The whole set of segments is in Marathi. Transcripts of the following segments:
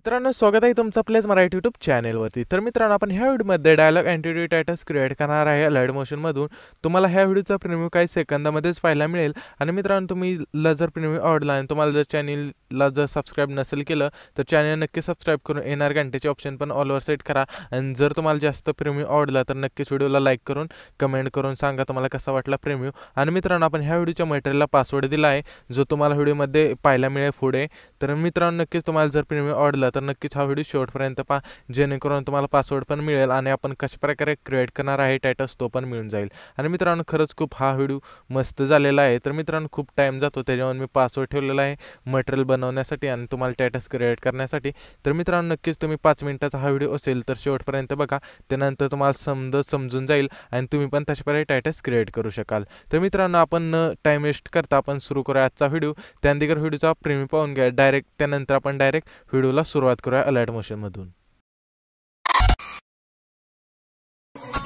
मित्रांनो स्वागत आहे तुमचं आपल्याच मराठी यूट्यूब चॅनेलवरती। तर मित्रांनो आपण ह्या व्हिडिओमध्ये डायलॉग एंटिटी टायटल्स क्रिएट करणार आहे अलाइड मोशनमधून। तुम्हाला ह्या व्हिडिओचा प्रीव्ह्यू काही सेकंदामध्येच पाहायला मिळेल। आणि मित्रांनो तुम्ही जर प्रीव्ह्यू आवडला आणि तुम्हाला जर चॅनलला जर सबस्क्राइब नसेल केलं तर चॅनल नक्की सबस्क्राइब करून येणार घंटेचे ऑप्शन पण ऑलवर सेट करा। आणि जर तुम्हाला जास्त प्रीव्ह्यू आवडला तर नक्कीच व्हिडिओला लाईक करून कमेंट करून सांगा तुम्हाला कसा वाटला प्रीव्ह्यू। आणि मित्रांनो आपण ह्या व्हिडिओच्या मटेरियलला पासवर्ड दिला आहे जो तुम्हाला व्हिडिओमध्ये पाहायला मिळेल पुढे। तर मित्रांनो नक्कीच तुम्हाला जर प्रीव्ह्यू आवडला तर नक्कीच हा व्हिडिओ शेवटपर्यंत पहा जेणेकरून तुम्हाला पासवर्ड पण मिळेल आणि आपण कशा प्रकारे क्रिएट करणार आहे टायटल्स तो पण मिळून जाईल। आणि मित्रांनो खरंच खूप हा व्हिडिओ मस्त झालेला आहे। तर मित्रांनो खूप टाइम जातो त्याच्यावर मी पासवर्ड ठेवलेला आहे मटेरियल बनवण्यासाठी आणि तुम्हाला टायटल्स क्रिएट करण्यासाठी। तर मित्रांनो नक्कीच तुम्ही 5 मिनिटाचा हा व्हिडिओ असेल तर शेवटपर्यंत बघा त्यानंतर तुम्हाला समजून जाईल आणि तुम्ही पण तशा प्रकारे टायटल्स क्रिएट करू शकाल। तर मित्रांनो आपण टाइम वेस्ट करता आपण सुरू करूया आजचा व्हिडिओ। त्यानंतर व्हिडिओचा प्रीव्ह्यू पाहून घ्या डायरेक्ट त्यानंतर आपण डायरेक्ट व्हिडिओला सुरुवात करूया अलाइट मोशन मधून।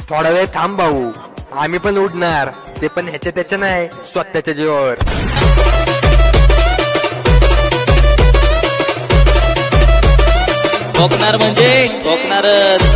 थोडा वेळ थांब भाऊ, आम्ही पण उडणार, ते पण ह्याच्या त्याच्या नाही स्वतःच्या जीवावर। ठोकणार म्हणजे ठोकणारच।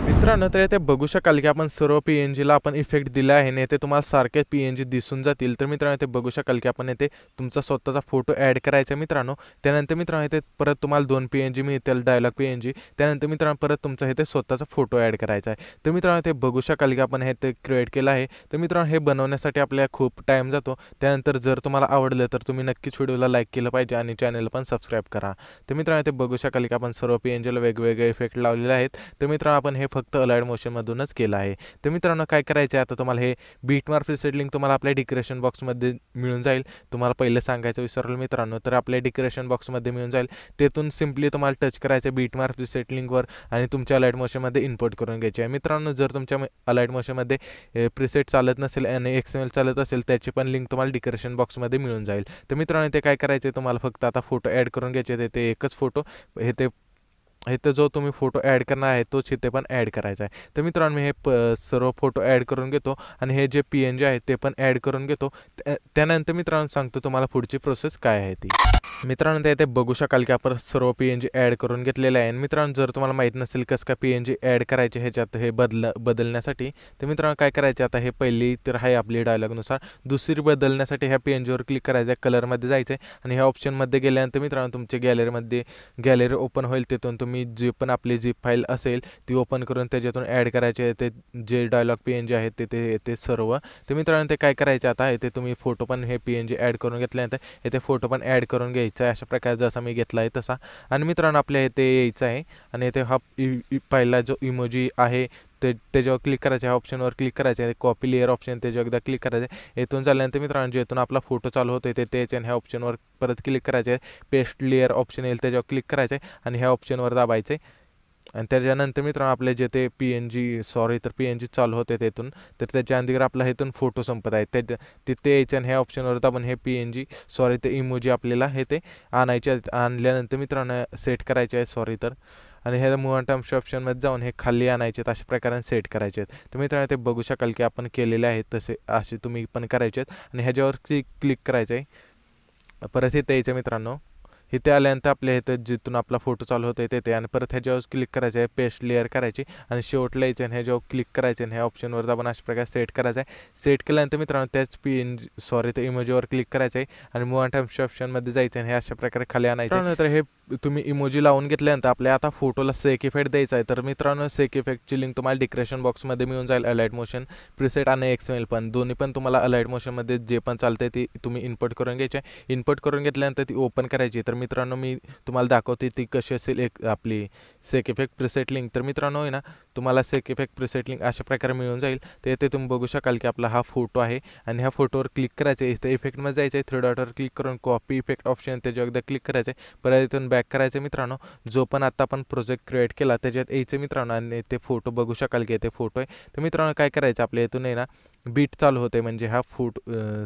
मित्रांनो तर इथे बघू शकाल की आपण सर्व पीएनजीला आपण इफेक्ट दिला आहे आणि इथे तुम्हाला सारखे पीएनजी दिसून जातील। तर मित्रांनो इथे बघू शकाल की आपण इथे तुमचा स्वतःचा फोटो ॲड करायचा मित्रांनो। त्यानंतर मित्रांनो इथे परत तुम्हाला 2 पीएनजी मिळतील डायलॉग पीएनजी। त्यानंतर मित्रांनो परत तुमचा इथे स्वतःचा फोटो ॲड करायचा आहे। तर मित्रांनो इथे बघू शकाल की आपण हे ते क्रिएट केलं आहे। तर मित्रांनो हे बनवण्यासाठी आपल्याला खूप टाइम जातो। त्यानंतर जर तुम्हाला आवडलं तर तुम्ही नक्कीच व्हिडिओला लाईक केलं पाहिजे आणि चॅनलला पण सबस्क्राइब करा। तर मित्रांनो इथे बघू शकाल की आपण सर्व पीएनजीला वेगवेगळे इफेक्ट लावलेले आहेत। तर मित्रांनो आपण हे फक्त अलाइड मोशन मधूनच केलं आहे। तर मित्रांनो काय करायचं आता तुम्हाला हे बीटमार्क प्रीसेट लिंक तुम्हाला आपल्या डिस्क्रिप्शन बॉक्समध्ये मिळून जाईल। तुम्हाला पहिलं सांगायचं विसरलो मित्रांनो, तर आपल्या डिस्क्रिप्शन बॉक्समध्ये मिळून जाईल। तेथून सिंपली तुम्हाला टच करायचं बीटमार्क प्रीसेट लिंकवर आणि तुमच्या अलाइड मोशनमध्ये इम्पोर्ट करून घ्यायचे आहे। मित्रांनो जर तुमच्या अलाइड मोशनमध्ये प्रीसेट चालत नसेल आणि एक्सएमएल चालत असेल त्याची पण लिंक तुम्हाला डिस्क्रिप्शन बॉक्समध्ये मिळून जाईल। तर मित्रांनो ते काय करायचे तुम्हाला फक्त आता फोटो ॲड करून घ्यायचे ते एकच फोटो इथे जो तुम्ही फोटो ॲड करणार आहे तोच इथे पण ॲड करायचा आहे। तर मित्रांनो मी हे सर्व फोटो ॲड करून घेतो आणि हे जे पीएनजी आहे ते पण ॲड करून घेतो। त्यानंतर मित्रांनो सांगतो तुम्हाला पुढची प्रोसेस काय आहे ती। मित्रांनो इथे बघू शकाल की आपण सर्व पीएनजी ॲड करून घेतलेले आहे। मित्रांनो जर तुम्हाला माहीत नसेल कसं काय पीएनजी ॲड करायचे ह्याच्यात हे बदलण्यासाठी तर मित्रांनो काय करायचे आता हे पहिली तर आहे आपली डायलॉगनुसार। दुसरी बदलण्यासाठी ह्या पीएनजीवर क्लिक करायचं कलरमध्ये जायचं आणि ह्या ऑप्शनमध्ये गेल्यानंतर मित्रांनो तुमच्या गॅलरी ओपन होईल। तिथून तुम्ही जी पण आपली झिप फाईल असेल ती ओपन करून त्याच्यातून ॲड करायचे ते जे डायलॉग पीएनजी आहेत ते सर्व। तर मित्रांनो ते काय करायचे आता इथे तुम्ही फोटो पण हे पीएनजी ॲड करून घेतल्यानंतर इथे फोटो पण ॲड करून घ्यायचा आहे अशा प्रकारे जसा मी घेतला आहे तसा। आणि मित्रांनो आपल्या इथे यायचं आहे आणि इथे हा पहिला जो इमोजी आहे त्याच्यावर क्लिक करायचं ह्या ऑप्शनवर क्लिक करायचं आहे कॉपी लेअर ऑप्शन त्याच्यावर एकदा क्लिक करायचं आहे। इथून झाल्यानंतर मित्रांनो जेथून आपला फोटो चालू होतो त्याच्या ह्या ऑप्शनवर परत क्लिक करायचं आहे पेस्ट लेअर ऑप्शन येईल त्याच्यावर क्लिक करायचं आहे आणि ह्या ऑप्शनवर दाबायचं आहे। आणि त्याच्यानंतर मित्रांनो आपले जे ते पीएनजी चालू होते तिथून तर त्याच्यानंतर आपला इथून फोटो संपत आहे तिथे यायचं आणि ह्या ऑप्शनवर दाबून हे ते इमोजी आपल्याला हे ते आणायचे आणल्यानंतर मित्रांनो सेट करायचे आहे आणि हे मूव अँड टर्म्स ऑप्शनमध्ये जाऊन हे खाली आणायचे अशा प्रकारे सेट करायचे आहेत। तर मित्रांनो ते बघू शकाल की आपण केलेले आहेत तसे असे तुम्ही पण करायचे आहेत। आणि ह्याच्यावर क्लिक करायचं आहे परत इथे यायचं मित्रांनो। इथे आल्यानंतर आपल्या इथं जिथून आपला फोटो चालू होतो तेथे आणि परत ह्याच्यावर क्लिक करायचं आहे पेस्ट लेअर करायची आणि शेवटला यायचं आणि ह्याच्यावर क्लिक करायचं आणि ह्या ऑप्शनवर दाबून अशा प्रकारे सेट करायचं आहे। सेट केल्यानंतर मित्रांनो त्याच ते इमोजीवर क्लिक करायचं आहे आणि मूव अँड टर्म्स ऑप्शनमध्ये जायचं आणि हे अशा प्रकारे खाली आणायचं। तर हे तुम्ही इमोजी लावून घेतल्यानंतर आपल्या आता फोटोला सेक इफेक्ट द्यायचा आहे। तर मित्रांनो सेक इफेक्टची लिंक तुम्हाला डिस्क्रिप्शन बॉक्समध्ये मिळून जाईल। अलाइट मोशन प्रीसेट आणि एक्सएमएल पण दोन्ही पण तुम्हाला अलाइट मोशनमध्ये जे पण चालतंय ती तुम्ही इनपुट करून घ्यायची आहे। इनपुट करून घेतल्यानंतर ती ओपन करायची। तर मित्रांनो मी तुम्हाला दाखवते ती कशी असेल एक आपली सेक इफेक्ट प्रीसेट लिंक। तर मित्रांनो आहे ना तुम्हाला सेक इफेक्ट प्रीसेट लिंक अशा प्रकारे मिळून जाईल। तर इथे तुम्ही बघू शकाल की आपला हा फोटो आहे आणि ह्या फोटोवर क्लिक करायचं इथे इफेक्टमध्ये जायचं आहे 3 डॉटवर क्लिक करून कॉपी इफेक्ट ऑप्शन त्याच्यावर एकदा क्लिक करायचं परत इथून बॅक करायचं मित्रांनो। जो पण आता आपण प्रोजेक्ट क्रिएट केला त्याच्यात यायचं मित्रांनो आणि ते फोटो बघू शकाल की ते फोटो आहे। तर मित्रांनो काय करायचं आपल्या इथून आहे ना बीट चालू होते म्हणजे हा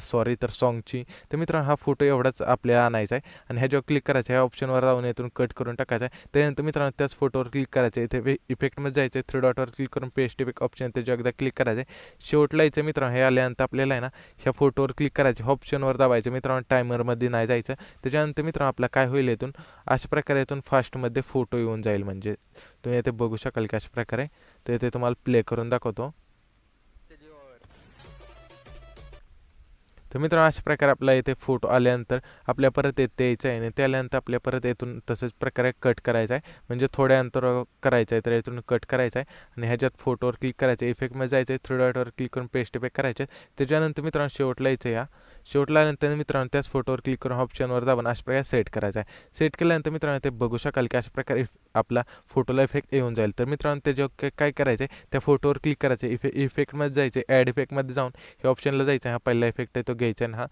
सॉरी तर सॉन्गची. तर मित्रांनो हा फोटो एवढाच आपल्याला आणायचा आहे आणि ह्याच्यावर क्लिक करायचं, ह्या ऑप्शनवर जाऊन इथून कट करून टाकायचा आहे. त्यानंतर मित्रांनो त्याच फोटोवर क्लिक करायचं आहे, इथे इफेक्टमध्ये जायचं आहे, 3 डॉटवर क्लिक करून पेस्ट इफेक्ट ऑप्शन त्याच्यावर एकदा क्लिक करायचं आहे. शेवटला यायचं मित्रांनो, हे आल्यानंतर आपल्याला आहे ना ह्या फोटोवर क्लिक करायचे, ऑप्शनवर दाबायचं मित्रांनो, टायमरमध्ये नाही जायचं. त्याच्यानंतर मित्रांनो आपला काय होईल, इथून अशा प्रकारे इथून फास्टमध्ये फोटो येऊन जाईल. म्हणजे तुम्ही इथे बघू शकाल की अशा प्रकारे. तर इथे तुम्हाला प्ले करून दाखवतो. तर मित्रांनो अशा प्रकारे आपला इथे फोटो आल्यानंतर आपल्या परत येते यायचं आहे आणि ते आल्यानंतर आपल्या परत इथून तसंच प्रकारे कट करायचा आहे. म्हणजे थोड्या अंतर करायचं आहे, तर इथून कट करायचं आहे आणि ह्याच्यात फोटोवर क्लिक करायचं आहे, इफेक्टमध्ये जायचं आहे, 3 डॉटवर क्लिक करून पेस्ट इफेक्ट करायचे. त्याच्यानंतर मित्रांनो शेवटला यायचं या शेवटला आल्यानंतर मित्रांनो त्याच फोटोवर क्लिक करून ऑप्शनवर दाबून अशा प्रकारे सेट करायचा आहे. सेट केल्यानंतर मित्रांनो ते बघू शकाल की अशा प्रकारे आपला फोटोला इफेक्ट येऊन जाईल. तर मित्रांनो त्याच्यावर काय करायचं आहे, त्या फोटोवर क्लिक करायचं, इफेक्टमध्ये जायचं, ॲड इफेक्टमध्ये जाऊन हे ऑप्शनला जायचं. हा पहिला इफेक्ट आहे तो घ्यायचा आणि हा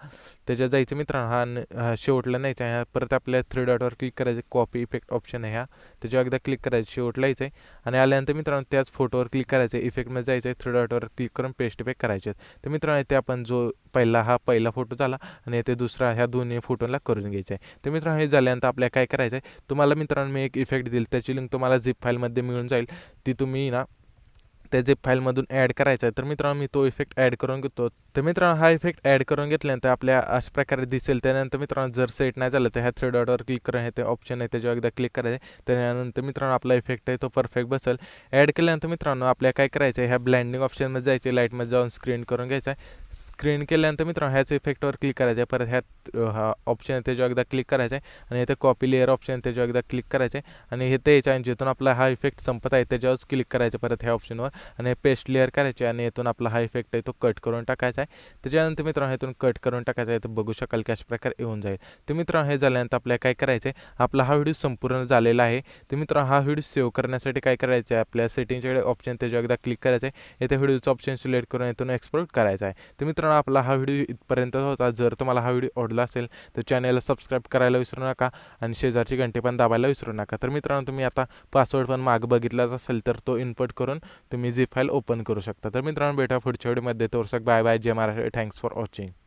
त्याच्यात जायचं मित्रांनो, हा शेवटला न्यायचा आहे. परत आपल्या 3 डॉटवर क्लिक करायचं, कॉपी इफेक्ट ऑप्शन आहे, त्याच्यावर एकदा क्लिक करायचं, शेवटला यायचं आहे आणि आल्यानंतर मित्रांनो त्याच फोटोवर क्लिक करायचं, इफेक्टमध्ये जायचं आहे, 3 डॉटवर क्लिक करून पेस्ट इफेक्ट करायचे. तर मित्रांनो इथे आपण जो पहिला फोटो झाला आणि इथे दुसरा, ह्या दोन्ही फोटोला करून घ्यायचा आहे. तर मित्रांनो हे झाल्यानंतर आपल्याला काय करायचं आहे, तुम्हाला मित्रांनो मी एक इफेक्ट दिली, त्याची लिंक तुम्हाला झिप फाईलमध्ये मिळून जाईल. ती तुम्ही ना त्या झिप फाईलमधून ॲड करायचा आहे. तर मित्रांनो मी तो इफेक्ट ॲड करून घेतो. तर मित्रांनो हा इफेक्ट ॲड करून घेतल्यानंतर आपल्या अशा प्रकारे दिसेल. त्यानंतर मित्रांनो जर सेट नाही झालं तर ह्या 3 डॉटवर क्लिक करून हे ते ऑप्शन आहे त्याच्यावर एकदा क्लिक करायचं. त्यानंतर मित्रांनो आपला इफेक्ट आहे तो परफेक्ट बसेल. ॲड केल्यानंतर मित्रांनो आपल्याला काय करायचं आहे, ह्या ब्लँडिंग ऑप्शनमध्ये जायचे, लाईटमध्ये जाऊन स्क्रीन करून घ्यायचा आहे. स्क्रीन केल्यानंतर मित्रांनो ह्याच इफेक्टवर क्लिक करायचं आहे. परत ह्यात हा ऑप्शन आहे त्याच्यावर एकदा क्लिक करायचं आहे आणि इथे कॉपी लेअर ऑप्शन त्याच्यावर एकदा क्लिक करायचं आहे आणि हे ते याच्या जिथून आपला हा इफेक्ट संपत आहे त्याच्यावरच क्लिक करायचं परत ह्या ऑप्शनवर आणि पेस्ट लेअर करायचे आणि इथून आपला हा इफेक्ट आहे तो कट करून टाकायचा आहे. त्याच्यानंतर मित्रांनो इथून कट करून टाकायचा आहे, तर बघू शकाल की अशा प्रकारे येऊन जाईल. तर मित्रांनो हे झाल्यानंतर आपल्याला काय करायचं आहे, आपला हा व्हिडिओ संपूर्ण झालेला आहे. तर मित्रांनो हा व्हिडिओ सेव्ह करण्यासाठी काय करायचं आहे, आपल्या सेटिंगच्याकडे ऑप्शन त्याच्यावर एकदा क्लिक करायचं आहे, इथे व्हिडिओचं ऑप्शन सिलेक्ट करून इथून एक्सपोर्ट करायचा आहे. तर मित्रांनो आपला हा व्हिडिओ इथपर्यंत होता. जर तुम्हाला हा व्हिडिओ आवडला असेल तर चॅनलला सबस्क्राईब करायला विसरू नका आणि शेजारची घंटी पण दाबायला विसरू नका. तर मित्रांनो तुम्ही आता पासवर्ड पण माग बघितलाच असेल तर तो इनपुट करून तुम्ही झिप फाईल ओपन करू शकता. तर मित्रांनो भेटा पुढच्या व्हिडिओमध्ये. तोरसक बाय बाय, जय महाराष्ट्र, थँक्स फॉर वॉचिंग.